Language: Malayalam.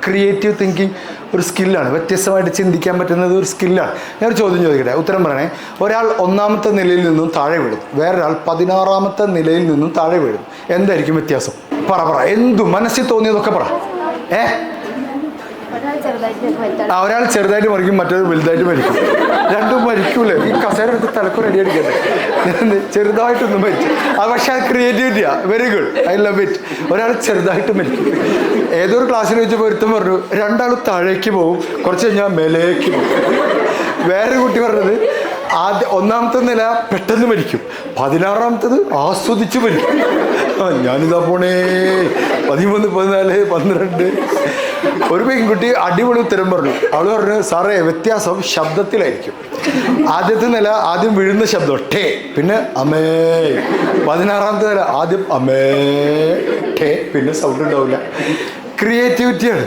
ക്രിയേറ്റീവ് തിങ്കിങ് ഒരു സ്കില്ലാണ്, വ്യത്യസ്തമായിട്ട് ചിന്തിക്കാൻ പറ്റുന്നത് ഒരു സ്കില്ലാണ്. ഞാനൊരു ചോദ്യം ചോദിക്കട്ടെ, ഉത്തരം പറയണേ. ഒരാൾ 1ാമത്തെ നിലയിൽ നിന്നും താഴെ വീഴും, വേറൊരാൾ 16ാമത്തെ നിലയിൽ നിന്നും താഴെ വീഴും. എന്തായിരിക്കും വ്യത്യാസം? പറ എന്തു മനസ്സിൽ തോന്നിയതൊക്കെ പറ. ഒരാൾ ചെറുതായിട്ട് മരിക്കും, മറ്റേത് വലുതായിട്ട് മരിക്കും. രണ്ടും മരിക്കൂലേ? ഈ കസേര എടുത്ത് തലക്കൊരു അടി അടിക്കട്ടെ. ചെറുതായിട്ടൊന്നും മരിച്ചു. പക്ഷെ അത് ക്രിയേറ്റിവിറ്റിയാ. Very good, I love it. ഒരാൾ ചെറുതായിട്ട് മരിക്കും. ഏതൊരു ക്ലാസ്സിൽ വെച്ചപ്പോൾ ഒരുത്തം പറഞ്ഞു, 2 ആൾ താഴേക്ക് പോകും, കുറച്ച് കഴിഞ്ഞാൽ മേലേക്ക് പോകും. വേറൊരു കുട്ടി പറഞ്ഞത്, 1ാമത്തെ നില പെട്ടെന്ന് മരിക്കും, 16ാമത്തത് ആസ്വദിച്ച് മരിക്കും. ഞാനിതാ പോണേ 13, 14, 12. ഒരു പെൺകുട്ടി അടിപൊളി ഉത്തരം പറഞ്ഞു. അവൾ പറഞ്ഞു, സാറേ വ്യത്യാസം ശബ്ദത്തിലായിരിക്കും. ആദ്യത്തെ നില ആദ്യം വീഴുന്ന ശബ്ദം ടേ, പിന്നെ അമേ. 16ാമത്തെ നില ആദ്യം അമേ ടേ, പിന്നെ സൗണ്ട് ഉണ്ടാവില്ല. ക്രിയേറ്റിവിറ്റിയാണ്.